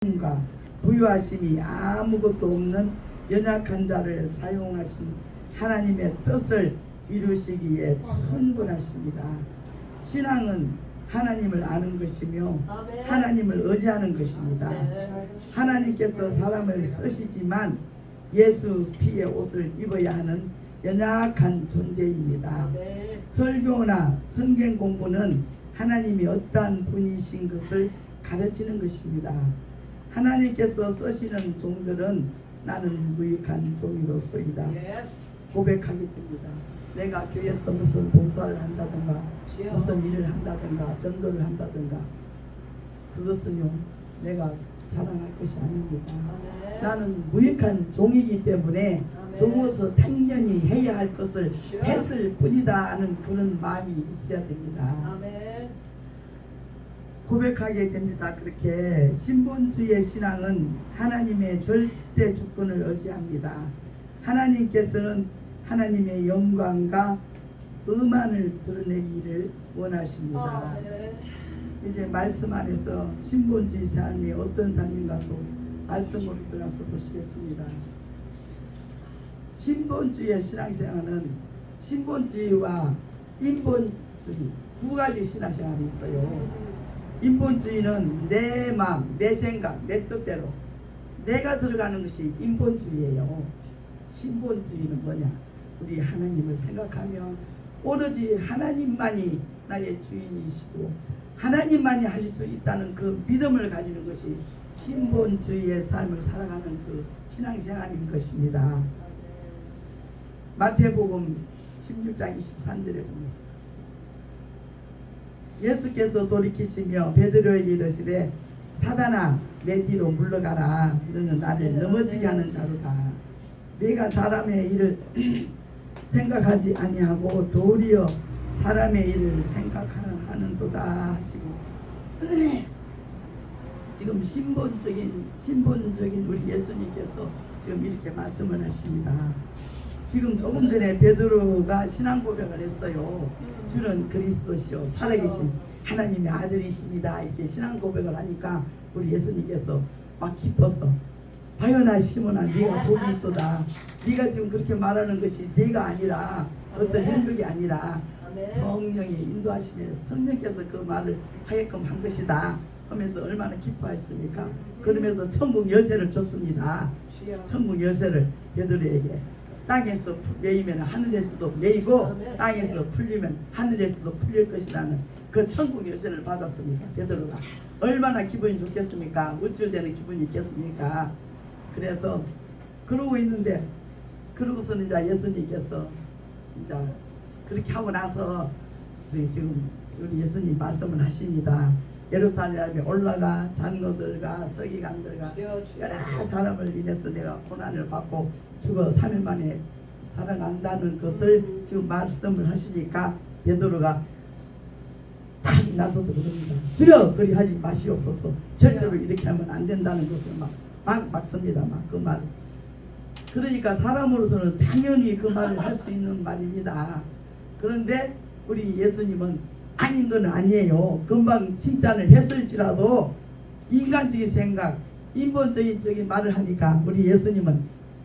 과 부유하심이 아무것도 없는 연약한 자를 사용하신 하나님의 뜻을 이루시기에 충분하십니다. 신앙은 하나님을 아는 것이며 하나님을 의지하는 것입니다. 하나님께서 사람을 쓰시지만 예수 피의 옷을 입어야 하는 연약한 존재입니다. 설교나 성경 공부는 하나님이 어떠한 분이신 것을 가르치는 것입니다. 하나님께서 쓰시는 종들은 나는 무익한 종이로소이다. 고백하게 됩니다. 내가 교회에서 무슨 봉사를 한다든가 무슨 일을 한다든가 전도를 한다든가 그것은요 내가 자랑할 것이 아닙니다. 나는 무익한 종이기 때문에 종으로서 당연히 해야 할 것을 했을 뿐이다 하는 그런 마음이 있어야 됩니다. 고백하게 됩니다. 그렇게 신본주의 신앙은 하나님의 절대 주권을 의지합니다. 하나님께서는 하나님의 영광과 음안을 드러내기를 원하십니다. 이제 말씀 안에서 신본주의 삶이 어떤 삶인가도 말씀으로 들어가서 보시겠습니다. 신본주의 신앙생활은 신본주의와 인본주의 두 가지 신앙생활이 있어요. 인본주의는 내 마음, 내 생각, 내 뜻대로 내가 들어가는 것이 인본주의예요. 신본주의는 뭐냐? 우리 하나님을 생각하며 오로지 하나님만이 나의 주인이시고 하나님만이 하실 수 있다는 그 믿음을 가지는 것이 신본주의의 삶을 살아가는 그 신앙생활인 것입니다. 마태복음 16장 23절에 보면 예수께서 돌이키시며 베드로에게 이르시되 사단아 내 뒤로 물러가라. 너는 나를 넘어지게 하는 자로다. 내가 사람의 일을 생각하지 아니하고 도리어 사람의 일을 생각하는도다 하시고 지금 신본적인 우리 예수님께서 지금 이렇게 말씀을 하십니다. 지금 조금 전에 베드로가 신앙 고백을 했어요. 주는 그리스도시요 살아계신 하나님의 아들이십니다. 이렇게 신앙 고백을 하니까 우리 예수님께서 막 기뻐서 바요나 시몬아 네가 복이 있도다. 네가 지금 그렇게 말하는 것이 네가 아니라 어떤 능력이 아니라 성령의 인도하심에 성령께서 그 말을 하게끔 한 것이다 하면서 얼마나 기뻐했습니까? 그러면서 천국 열쇠를 줬습니다. 천국 열쇠를 베드로에게 땅에서 매이면 하늘에서도 매이고 땅에서 풀리면 하늘에서도 풀릴 것이라는 그 천국 열쇠를 받았습니다. 베드로가 얼마나 기분이 좋겠습니까? 우쭐대는 기분이 있겠습니까? 그래서 그러고 있는데 그러고서는 이제 예수님께서 이제 그렇게 하고 나서 지금 우리 예수님 말씀을 하십니다. 예루살렘에 올라가 장로들과 서기관들과 여러 사람을 인해서 내가 고난을 받고 죽어 3일 만에 살아난다는 것을 지금 말씀을 하시니까 베드로가 딱 나서서 그럽니다. 주여 그리하지 마시옵소서. 절대로 이렇게 하면 안 된다는 것을 막 씁니다. 막 그 말. 그러니까 사람으로서는 당연히 그 말을 할 수 있는 말입니다. 그런데 우리 예수님은 아닌 건 아니에요. 금방 칭찬을 했을지라도 인간적인 생각, 인본적인 말을 하니까 우리 예수님은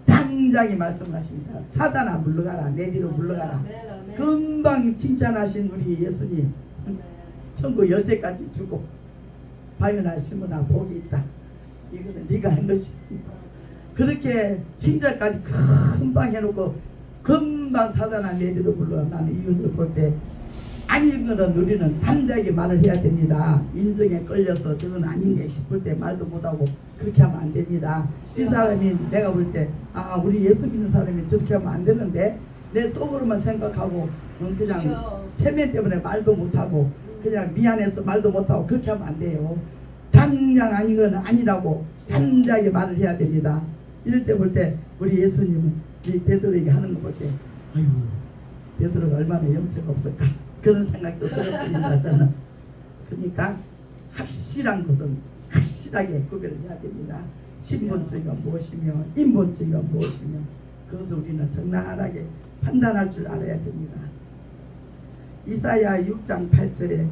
당장에 말씀을 하십니다. 사단아 물러가라. 내 뒤로 물러가라. 금방 칭찬하신 우리 예수님 천국 열쇠까지 주고 바요나 시몬아 복이 있다. 이거는 네가 한 것이 그렇게 칭찬까지 금방 해놓고 금방 사단아 내 뒤로 물러가라. 나는 이것을 볼 때 아닌 거는 우리는 단단하게 말을 해야 됩니다. 인정에 끌려서 저건 아닌데 싶을 때 말도 못하고 그렇게 하면 안 됩니다. 이 사람이 내가 볼 때 우리 예수 믿는 사람이 저렇게 하면 안 되는데 내 속으로만 생각하고 그냥 체면 때문에 말도 못하고 그냥 미안해서 말도 못하고 그렇게 하면 안 돼요. 당장 아닌 건 아니라고 단단하게 말을 해야 됩니다. 이럴 때 볼 때 우리 예수님은 이 베드로에게 하는 거 볼 때 아유 베드로가 얼마나 염치가 없을까 그런 생각도 들었습니다. 저는 그러니까 확실한 것은 확실하게 구별을 해야 됩니다. 신본주의가 무엇이며 인본주의가 무엇이며 그것을 우리는 적나라하게 판단할 줄 알아야 됩니다. 이사야 6장 8절에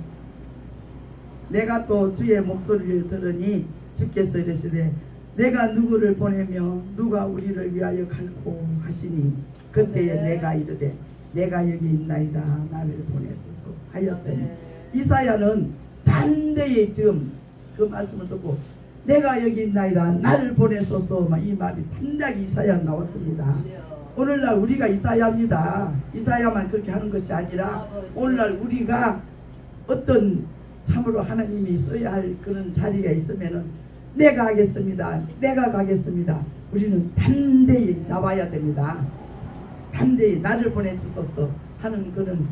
내가 또 주의 목소리를 들으니 주께서 이르시되 내가 누구를 보내며 누가 우리를 위하여 갈고 하시니 그때에 내가 이르되 내가 여기 있나이다 나를 보내소서 하였더니 이사야는 단대히 지금 그 말씀을 듣고 내가 여기 있나이다 나를 보내소서 막 이 말이 단단히 이사야 나왔습니다. 오늘날 우리가 이사야입니다. 이사야만 그렇게 하는 것이 아니라 오늘날 우리가 어떤 참으로 하나님이 써야 할 그런 자리가 있으면은 내가 하겠습니다. 내가 가겠습니다. 우리는 담대히 나와야 됩니다. 담대히 나를 보내주소서 하는 그런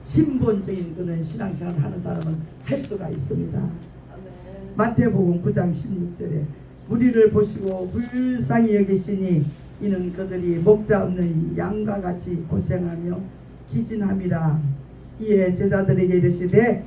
신본적인 그런 신앙생활을 하는 사람은 할 수가 있습니다. 마태복음 9장 16절에 우리를 보시고 불쌍히 여기시니 이는 그들이 목자 없는 양과 같이 고생하며 기진함이라. 이에 제자들에게 이르시되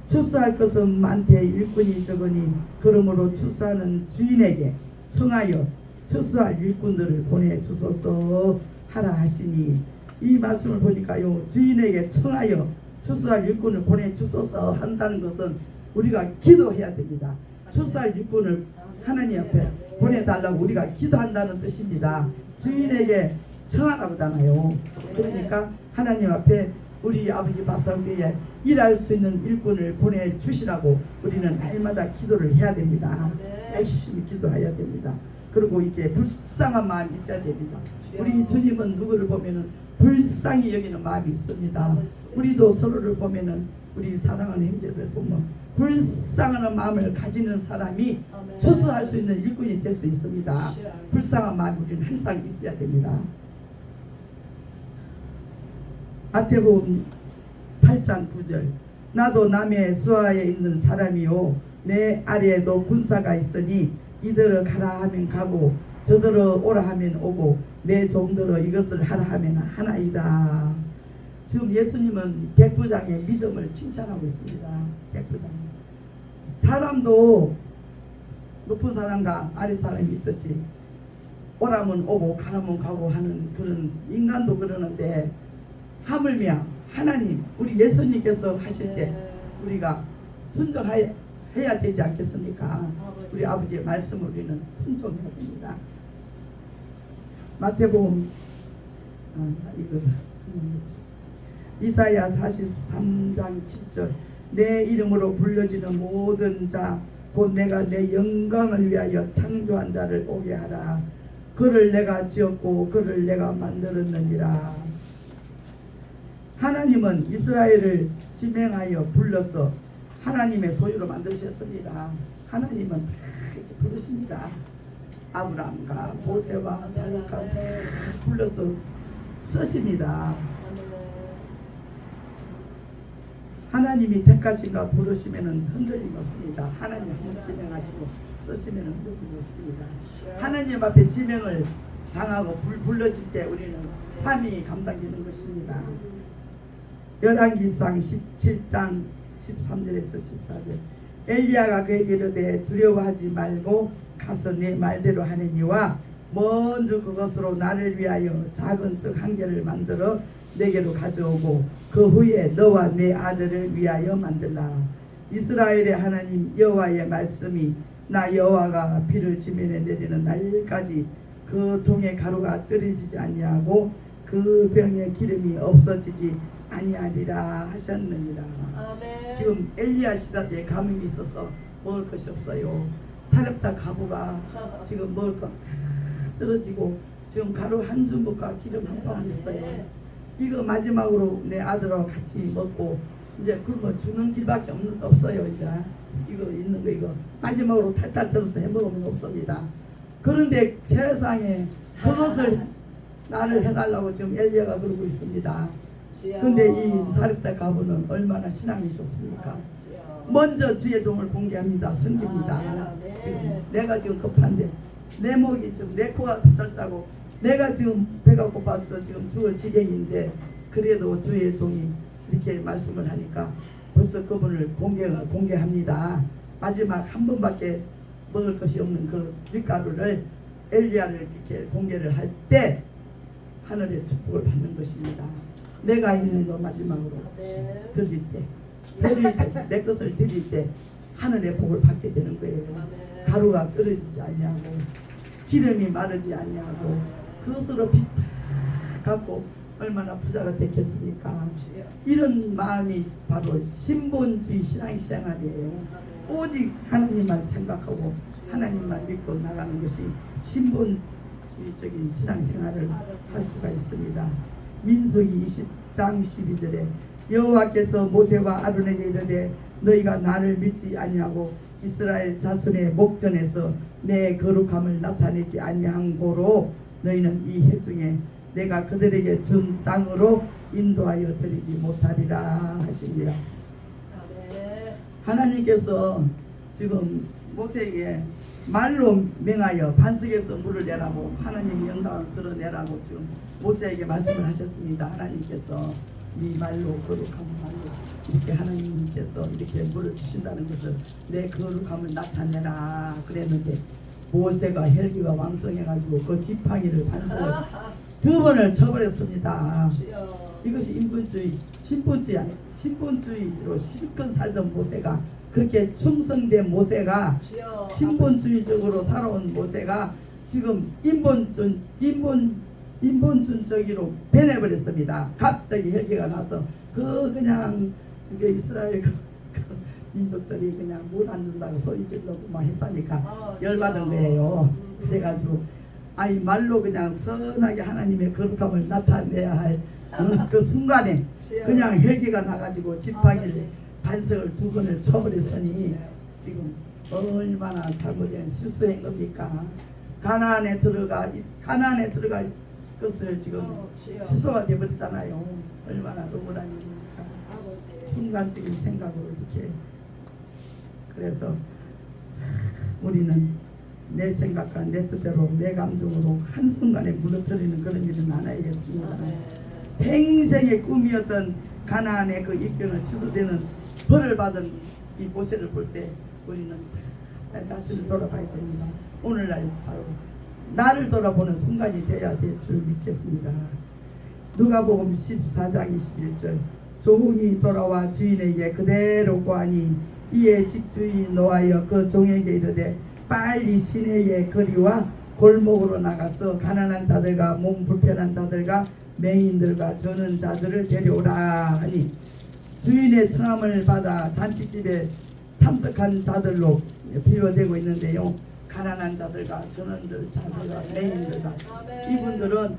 추수할 것은 많되 일꾼이 적으니 그러므로 추수하는 주인에게 청하여 추수할 일꾼들을 보내주소서 하라 하시니 이 말씀을 보니까요 주인에게 청하여 추수할 일꾼을 보내주소서 한다는 것은 우리가 기도해야 됩니다. 추수할 일꾼을 하나님 앞에 보내달라고 우리가 기도한다는 뜻입니다. 주인에게 청하라고 하잖아요. 그러니까 하나님 앞에 우리 아버지 밥상교회에 일할 수 있는 일꾼을 보내주시라고 우리는 날마다 기도를 해야 됩니다. 열심히 기도해야 됩니다. 그리고 이게 불쌍한 마음이 있어야 됩니다. 우리 주님은 누구를 보면은 불쌍히 여기는 마음이 있습니다. 우리도 서로를 보면은 우리 사랑하는 형제들 보면 불쌍한 마음을 가지는 사람이 추수할 수 있는 일꾼이 될 수 있습니다. 불쌍한 마음이 우리는 항상 있어야 됩니다. 마태복음 8장 9절 나도 남의 수하에 있는 사람이요 내 아래에도 군사가 있으니 이들을 가라 하면 가고 저들을 오라 하면 오고 내 종들을 이것을 하라 하면 하나이다. 지금 예수님은 백부장의 믿음을 칭찬하고 있습니다. 백부장 사람도 높은 사람과 아래 사람이 있듯이 오라면 오고 가라면 가고 하는 그런 인간도 그러는데 하물며 하나님 우리 예수님께서 하실 때 우리가 순종해야 되지 않겠습니까? 우리 아버지의 말씀을 우리는 순종해야 됩니다. 마태복음 이사야 43장 7절 내 이름으로 불려지는 모든 자 곧 내가 내 영광을 위하여 창조한 자를 오게 하라. 그를 내가 지었고 그를 내가 만들었느니라. 하나님은 이스라엘을 지명하여 불러서 하나님의 소유로 만드셨습니다. 하나님은 다 이렇게 부르십니다. 아브라함과 모세와 다윗과 다 불러서 쓰십니다. 하나님이 택하신가 부르시면은 흔들림 없습니다. 하나님 한번 지명하시고 쓰시면은 흔들림 없습니다. 하나님 앞에 지명을 당하고 불러질 때 우리는 삶이 감당되는 것입니다. 열왕기상 17장 13절에서 14절 엘리야가 그에게 이르되 두려워하지 말고 가서 내 말대로 하느니와 먼저 그것으로 나를 위하여 작은 떡 한 개를 만들어 내게로 가져오고 그 후에 너와 내 아들을 위하여 만들라. 이스라엘의 하나님 여호와의 말씀이 나 여호와가 비를 지면에 내리는 날까지 그 동의 가루가 떨어지지 아니하고 그 병의 기름이 없어지지 아니하리라 하셨느니라. 아멘. 지금 엘리야 시대에 가뭄이 있어서 먹을 것이 없어요. 사렙다 가부가 지금 먹을 것 떨어지고 지금 가루 한 주먹과 기름 한 방울 있어요. 이거 마지막으로 내 아들하고 같이 먹고 이제 그러면 주는 길밖에 없어요. 이제 이거 있는 거 이거 마지막으로 탈탈 털어서 해먹으면 없습니다. 그런데 세상에 그것을 나를 해달라고 지금 엘리야가 그러고 있습니다. 근데 이 사렙다 가부는 얼마나 신앙이 좋습니까? 먼저 주의 종을 공개합니다. 섬깁니다. 지금 내가 지금 급한데 내 목이 지금 내 코가 썰자고 내가 지금 배가 고파서 지금 죽을 지경인데 그래도 주의 종이 이렇게 말씀을 하니까 벌써 그분을 공개합니다. 마지막 한 번밖에 먹을 것이 없는 그 밀가루를 엘리야를 이렇게 공개를 할 때 하늘의 축복을 받는 것입니다. 내가 있는 거 마지막으로 드릴 때 내 것을 드릴 때 하늘의 복을 받게 되는 거예요. 가루가 떨어지지 아니하고 기름이 마르지 아니하고 그것으로 빚 다 갚고 얼마나 부자가 됐겠습니까? 이런 마음이 바로 신본주의 신앙생활이에요. 오직 하나님만 생각하고 하나님만 믿고 나가는 것이 신본주의적인 신앙생활을 할 수가 있습니다. 민수기 20장 12절에 여호와께서 모세와 아론에게 이르되 너희가 나를 믿지 아니하고 이스라엘 자손의 목전에서 내 거룩함을 나타내지 아니한 고로 너희는 이 해중에 내가 그들에게 준 땅으로 인도하여 드리지 못하리라 하십니다. 하나님께서 지금 모세에게 말로 명하여 반석에서 물을 내라고 하나님이 영광을 드러내라고 지금 모세에게 말씀을 하셨습니다. 하나님께서 네 말로 거룩한 말로 이렇게 하나님께서 이렇게 물을 주신다는 것을 내 거룩함을 나타내라 그랬는데 모세가 혈기가 왕성해가지고 그 지팡이를 반석을 두 번을 쳐버렸습니다. 이것이 인본주의, 신본주의로 실컷 살던 모세가 그렇게 충성된 모세가 신본주의적으로 살아온 모세가 지금 인본주의로 변해버렸습니다. 갑자기 혈기가 나서 그냥 이스라엘 그 민족들이 그냥 물 안 준다고 소리 지르고 막 했으니까 열받은 거예요. 그래가지고 아이 말로 그냥 선하게 하나님의 거룩함을 나타내야 할 그 순간에 그냥 혈기가 나가지고 지팡이를 반석을 두 번을 쳐버렸으니 지금 얼마나 잘못된 실수한 겁니까? 가나안에 들어갈 것을 지금 취소가 되어버렸잖아요. 얼마나 억울한 일입니까? 순간적인 생각으로 이렇게. 그래서 우리는 내 생각과 내 뜻대로 내 감정으로 한순간에 무너뜨리는 그런 일은 안 하겠습니다. 평생의 꿈이었던 가나안의 그 입경을 취소되는 벌을 받은 이 모세를 볼 때 우리는 다시를 돌아봐야 됩니다. 오늘날 바로 나를 돌아보는 순간이 되어야 될 줄 믿겠습니다. 누가복음 14장 21절 종이 돌아와 주인에게 그대로 고하니 이에 집주인이 노하여 그 종에게 이르되 빨리 시내의 거리와 골목으로 나가서 가난한 자들과 몸 불편한 자들과 맹인들과 저는 자들을 데려오라 하니 주인의 청함을 받아 잔치집에 참석한 자들로 비유되고 있는데요. 가난한 자들과 전원들 자들과 맹인들과 이분들은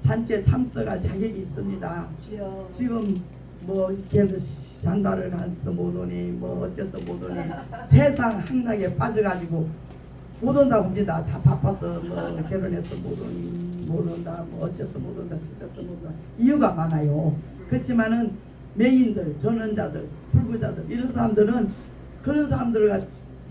잔치에 참석할 자격이 있습니다. 지금 뭐 이렇게 장가를 가서 못 오니 뭐 어째서 못 오니 세상 행락에 빠져가지고 못 온다고 합니다. 다 바빠서 뭐 결혼해서 못 오니 못 온다 뭐 어째서 못 온다 저째서 못 온다 이유가 많아요. 그렇지만은 맹인들 전원자들 불구자들 이런 사람들은 그런 사람들과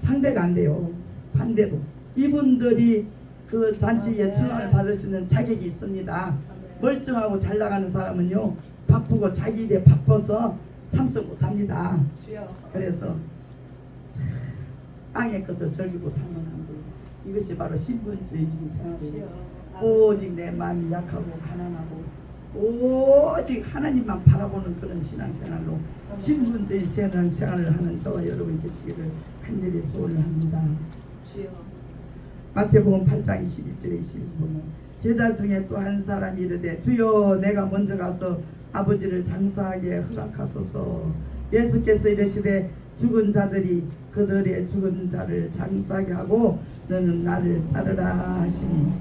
상대가 안 돼요. 반대로 이분들이 그 잔치에 청함을 받을 수 있는 자격이 있습니다. 멀쩡하고 잘 나가는 사람은요 바쁘고 자기 일에 바빠서 참석 못합니다. 그래서 땅의 것을 즐기고 살면 안 돼요. 이것이 바로 신분주의적인 생활이에요. 오직 내 마음이 약하고 가난하고 오직 하나님만 바라보는 그런 신앙생활로 신분주의 신앙생활을 하는 저와 여러분이 되시기를 간절히 소원을 합니다. 마태복음 8장 21절에 22절 보면 제자 중에 또 한 사람이 이르되 주여 내가 먼저 가서 아버지를 장사하게 허락하소서. 예수께서 이르시되 죽은 자들이 그들의 죽은 자를 장사하게 하고 너는 나를 따르라 하시니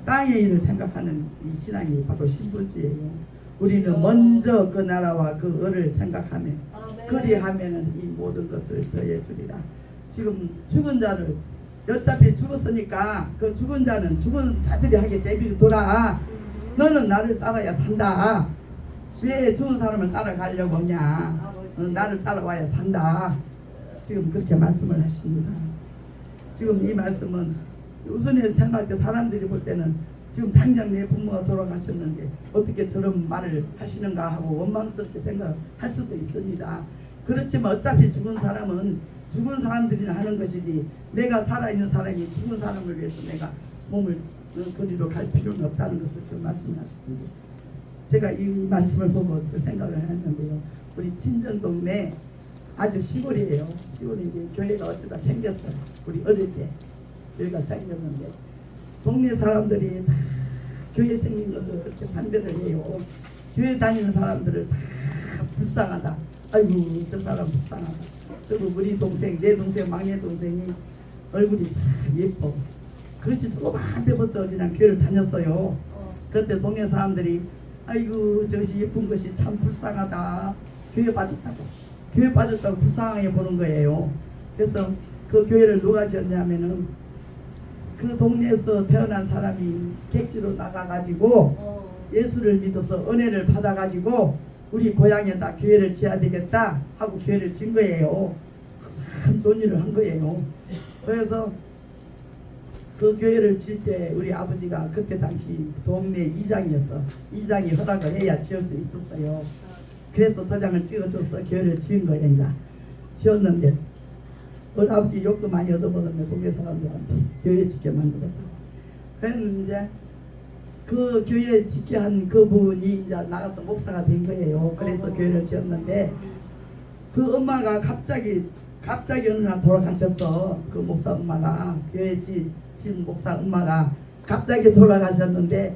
땅의 일을 생각하는 이 신앙이 바로 신분주의예요. 우리는 먼저 그 나라와 그 을을 생각하며 그리하면은 이 모든 것을 더해 주리라. 지금 죽은 자를 어차피 죽었으니까 그 죽은 자는 죽은 자들이 하게 내비를 둬라. 너는 나를 따라야 산다. 왜 죽은 사람을 따라가려고 하냐. 나를 따라와야 산다. 지금 그렇게 말씀을 하십니다. 지금 이 말씀은 우선에 생각할 때 사람들이 볼 때는 지금 당장 내 부모가 돌아가셨는데 어떻게 저런 말을 하시는가 하고 원망스럽게 생각할 수도 있습니다. 그렇지만 어차피 죽은 사람은 죽은 사람들이나 하는 것이지 내가 살아있는 사람이 죽은 사람을 위해서 내가 몸을 그리로 갈 필요는 없다는 것을 좀 말씀하시는데 제가 이 말씀을 보고 제 생각을 했는데요. 우리 친정 동네 아주 시골이에요. 시골인데 교회가 어쩌다 생겼어요. 우리 어릴 때 교회가 생겼는데 동네 사람들이 다 교회 생긴 것을 그렇게 반대를 해요. 교회 다니는 사람들을 다 불쌍하다. 아이고 저 사람 불쌍하다. 그리고 우리 동생, 내 동생, 막내 동생이 얼굴이 참 예뻐. 그것이 조그만 때부터 그냥 교회를 다녔어요. 그때 동네 사람들이 아이고 저것이 예쁜 것이 참 불쌍하다. 교회 빠졌다고. 교회 빠졌다고 불쌍하게 보는 거예요. 그래서 그 교회를 누가 지었냐면은 그 동네에서 태어난 사람이 객지로 나가가지고 예수를 믿어서 은혜를 받아가지고 우리 고향에다 교회를 지어야 되겠다 하고 교회를 진 거예요. 참 좋은 일을 한 거예요. 그래서 그 교회를 질 때 우리 아버지가 그때 당시 동네 이장이었어. 이장이 허락을 해야 지을 수 있었어요. 그래서 도장을 찍어줘서 교회를 지은 거예요. 이제 지었는데 우리 아버지 욕도 많이 얻어먹었네. 동네 사람들한테 교회 짓게 만들었다고. 그랬는데 이제 그 교회 짓게 한 그분이 이제 나가서 목사가 된 거예요. 그래서 교회를 지었는데 그 엄마가 갑자기 어느 날 돌아가셨어. 그 목사 엄마가 교회 진 목사 엄마가 갑자기 돌아가셨는데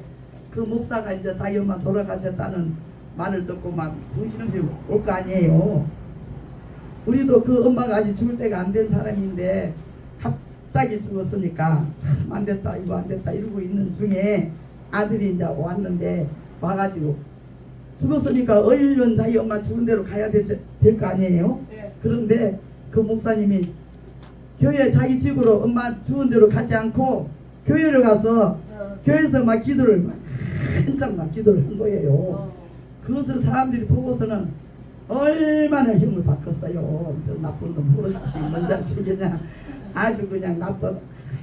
그 목사가 이제 자기 엄마 돌아가셨다는 말을 듣고 막 정신없이 올 거 아니에요. 우리도 그 엄마가 아직 죽을 때가 안 된 사람인데 갑자기 죽었으니까 참 안 됐다 이거 안 됐다 이러고 있는 중에 아들이 이제 왔는데 와가지고 죽었으니까 얼른 자기 엄마 죽은 대로 가야 될 거 아니에요. 네. 그런데 그 목사님이 교회 자기 집으로 엄마 죽은 대로 가지 않고 교회를 가서 교회에서 막 기도를 막 한참 막 기도를 한 거예요. 그것을 사람들이 보고서는 얼마나 힘을 받겠어요. 저 나쁜 놈 모르지 뭔 자식이냐. 아주 그냥 나빠.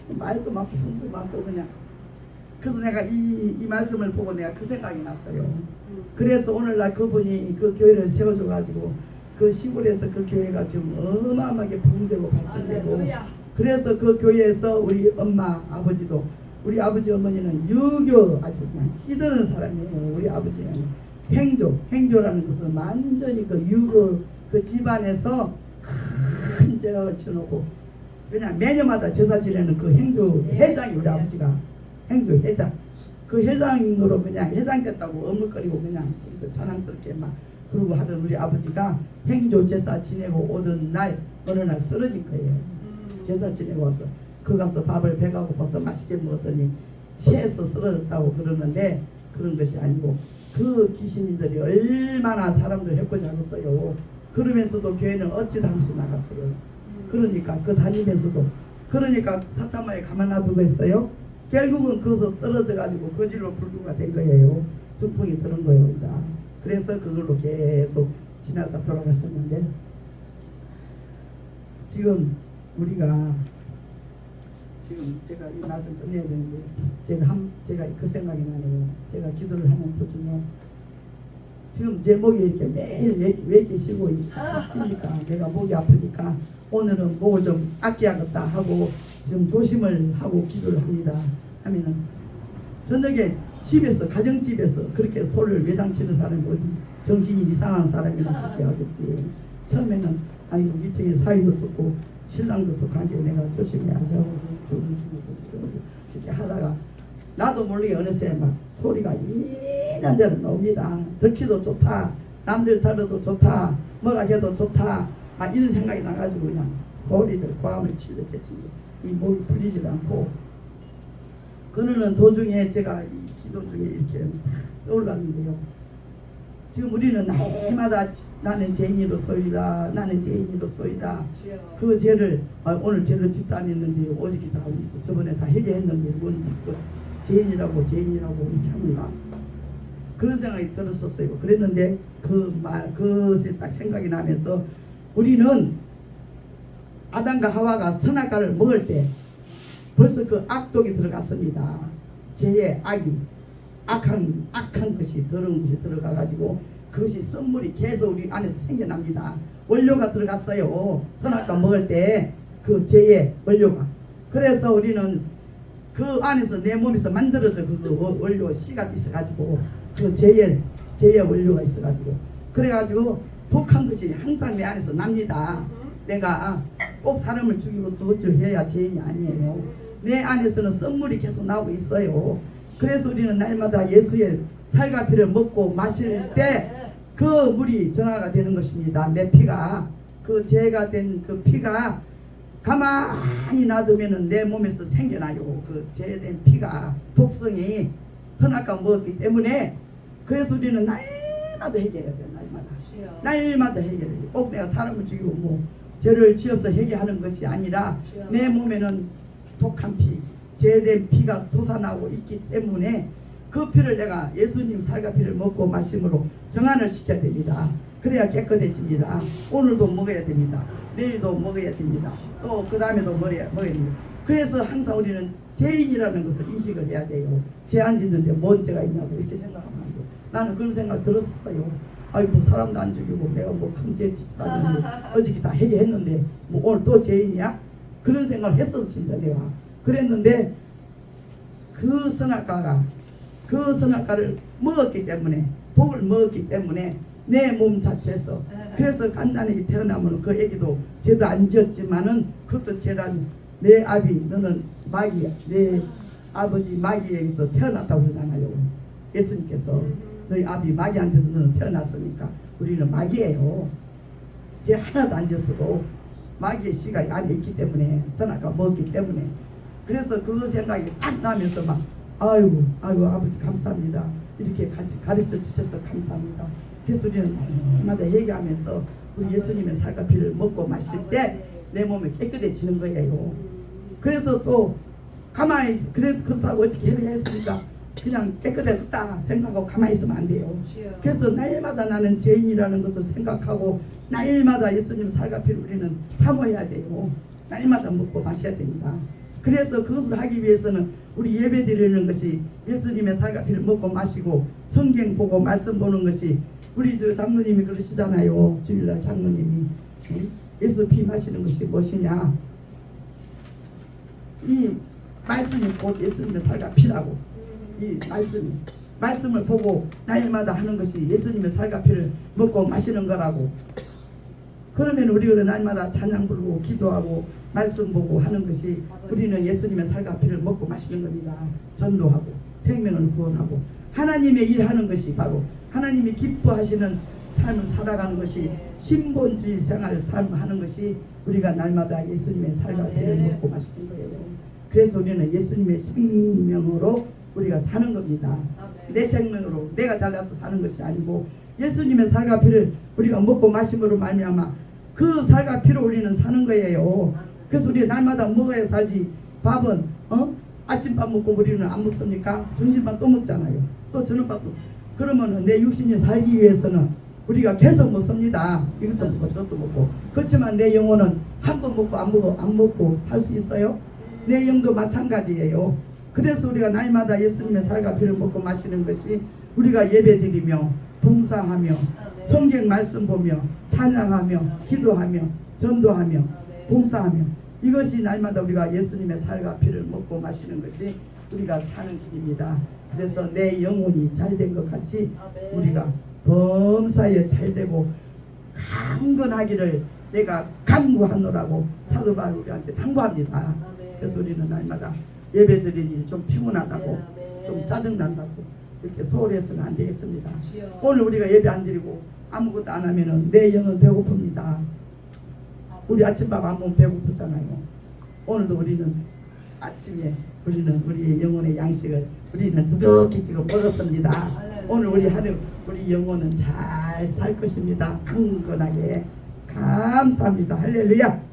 말도 많고 손도 많고 그냥. 그래서 내가 이 말씀을 보고 내가 그 생각이 났어요. 그래서 오늘날 그분이 그 교회를 세워줘가지고 그 시골에서 그 교회가 지금 어마어마하게 부흥되고 발전되고 그래서 그 교회에서 우리 엄마 아버지도 우리 아버지 어머니는 유교 아주 그냥 찌드는 사람이에요. 우리 아버지는 행조라는 것은 완전히 그 유교 그 집안에서 큰 죄악을 쳐놓고 그냥 매년마다 제사 지내는 그 행조 회장이 우리 아버지가 행조 회장 그 회장으로 그냥 회장 됐다고 어물거리고 그냥 자랑스럽게 막 그러고 하던 우리 아버지가 행조 제사 지내고 오던 날 어느 날 쓰러진 거예요. 제사 지내고 와서 그 가서 밥을 배가 고파서 맛있게 먹었더니 체해서 쓰러졌다고 그러는데 그런 것이 아니고 그 귀신이들이 얼마나 사람들 해코지 않았어요. 그러면서도 교회는 어찌다 하면서 나갔어요. 그러니까 그 다니면서도 그러니까 사탄마에 가만 놔두고 있어요. 결국은 거기서 떨어져 가지고 거질로 불구가 된 거예요. 중풍이 들은 거예요. 이제. 그래서 그걸로 계속 지나다 돌아가셨는데 지금 우리가 지금 제가 이 말씀 끝내야 되는데 제가 그 생각이 나네요. 제가 기도를 하는 도중에 지금 제 목이 이렇게 매일 왜 계시고 있습니까? 내가 목이 아프니까 오늘은 목을 좀 아껴야겠다 하고 지금 조심을 하고 기도를 합니다. 하면은 저녁에 집에서 가정집에서 그렇게 소리를 외당치는 사람이 어디 정신이 이상한 사람이나 그렇게 하겠지. 처음에는 아이고 2층에 사이도 듣고 신랑도 듣고 게 내가 조심해야지 하고 그렇게 하다가 나도 모르게 어느새 막 소리가 있는 대로 나옵니다. 듣기도 좋다, 남들 들어도 좋다, 뭐라 해도 좋다, 막 이런 생각이 나가지고 그냥 소리를 고함을 치르겠지. 이 목이 풀리지 않고 그러는 도중에 제가 이 기도 중에 이렇게 떠올랐는데요. 지금 우리는 날마다 나는 죄인으로소이다, 나는 죄인으로소이다. 그 죄를 오늘 죄를 짓도 안 했는데 어저께 다 저번에 다 해결했는데 뭔 자꾸 죄인이라고 이렇게 하는가 그런 생각이 들었었어요. 그랬는데 그것이 딱 생각이 나면서 우리는 아담과 하와가 선악과를 먹을 때 벌써 그 악독이 들어갔습니다. 죄의 악이 악한 것이 더러운 것이 들어가 가지고 그것이 썸물이 계속 우리 안에서 생겨납니다. 원료가 들어갔어요. 선악과 먹을 때 그 죄의 원료가. 그래서 우리는 그 안에서 내 몸에서 만들어져 그 원료 씨가 있어 가지고 그 죄의 원료가 있어 가지고 그래 가지고 독한 것이 항상 내 안에서 납니다. 내가 꼭 사람을 죽이고 도둑질 해야 죄인이 아니에요. 내 안에서는 썩물이 계속 나오고 있어요. 그래서 우리는 날마다 예수의 살과 피를 먹고 마실 때 그 물이 정화가 되는 것입니다. 내 피가, 그 죄가 된 그 피가 가만히 놔두면 내 몸에서 생겨나요. 그 죄된 피가 독성이 선악과 먹었기 때문에. 그래서 우리는 날마다 회개해야 돼요. 날마다 회개를. 꼭 내가 사람을 죽이고 뭐 죄를 지어서 회개하는 것이 아니라 내 몸에는 독한 피, 죄된 피가 솟아나고 있기 때문에 그 피를 내가 예수님 살과 피를 먹고 마심으로 정환을 시켜야 됩니다. 그래야 깨끗해집니다. 오늘도 먹어야 됩니다. 내일도 먹어야 됩니다. 또 그 다음에도 먹어야 됩니다. 그래서 항상 우리는 죄인이라는 것을 인식을 해야 돼요. 죄 안 짓는데 뭔 죄가 있냐고 이렇게 생각하면 안 돼요. 나는 그런 생각 들었었어요. 아이고 사람도 안 죽이고 내가 뭐 큰 죄 짓지도 않는데 어저께 다 회개했는데 뭐 오늘 또 죄인이야? 그런 생각을 했었어. 진짜 내가 그랬는데 그 선악과를 먹었기 때문에, 독을 먹었기 때문에 내 몸 자체에서, 그래서 갓난아기 태어나면 그 애기도 죄도 안 지었지만은 그것도 죄란, 내 아비 너는 마귀야, 내 아버지 마귀에게서 태어났다고 그러잖아요. 예수님께서 너희 아비 마귀한테서 너는 태어났으니까 우리는 마귀예요. 죄 하나도 안 지었어도 마귀의 씨가 안에 있기 때문에, 선악과 먹기 때문에. 그래서 그 생각이 딱 나면서 막 아이고 아버지 감사합니다. 이렇게 같이 가르쳐 주셔서 감사합니다. 그래서 우리는 날마다 얘기하면서 우리 예수님의 살과 피를 먹고 마실 때 내 몸이 깨끗해지는 거예요. 그래서 또 가만히 있어. 그렇다고 어떻게 해야 했으니까 그냥 깨끗해졌다 생각하고 가만히 있으면 안 돼요. 그래서 날마다 나는 죄인이라는 것을 생각하고 날마다 예수님 살과 피를 우리는 사모해야 돼요. 날마다 먹고 마셔야 됩니다. 그래서 그것을 하기 위해서는 우리 예배 드리는 것이 예수님의 살과 피를 먹고 마시고 성경 보고 말씀 보는 것이, 우리 저 장로님이 그러시잖아요. 주일날 장로님이 예수 피 마시는 것이 무엇이냐, 이 말씀이 곧 예수님의 살과 피라고. 이 말씀을 보고 날마다 하는 것이 예수님의 살과 피를 먹고 마시는 거라고. 그러면 우리는 날마다 찬양 부르고 기도하고 말씀 보고 하는 것이 우리는 예수님의 살과 피를 먹고 마시는 겁니다. 전도하고 생명을 구원하고 하나님의 일하는 것이 바로 하나님이 기뻐하시는 삶을 살아가는 것이, 신본주의 생활을 삶하는 것이 우리가 날마다 예수님의 살과 피를 먹고 마시는 거예요. 그래서 우리는 예수님의 생명으로 우리가 사는 겁니다. 내 생명으로 내가 잘나서 사는 것이 아니고 예수님의 살과 피를 우리가 먹고 마심으로 말미암아 그 살과 피로 우리는 사는 거예요. 그래서 우리 날마다 먹어야 살지. 밥은 아침밥 먹고 우리는 안 먹습니까? 점심밥 또 먹잖아요. 또 저녁밥도. 그러면 내 육신이 살기 위해서는 우리가 계속 먹습니다. 이것도 먹고 저것도 먹고. 그렇지만 내 영혼은 한 번 먹고 안 먹고 살 수 있어요? 내 영도 마찬가지예요. 그래서 우리가 날마다 예수님의 살과 피를 먹고 마시는 것이 우리가 예배드리며 봉사하며 성경 말씀 보며 찬양하며 기도하며 전도하며 봉사하며, 이것이 날마다 우리가 예수님의 살과 피를 먹고 마시는 것이 우리가 사는 길입니다. 그래서 내 영혼이 잘된 것 같이 우리가 범사에 잘되고 강건하기를 내가 간구하노라고 사도 바울 우리한테 당부합니다. 그래서 우리는 날마다 예배드리는 일이 좀 피곤하다고, 좀 짜증난다고 이렇게 소홀해서는 안 되겠습니다. 오늘 우리가 예배 안 드리고 아무것도 안 하면은 내 영은 배고픕니다. 우리 아침밥 안 먹으면 배고프잖아요. 오늘도 우리는 아침에 우리는 우리의 영혼의 양식을 우리는 두둑히 지금 먹었습니다. 오늘 우리 하루 우리 영혼은 잘 살 것입니다. 강건하게. 감사합니다. 할렐루야.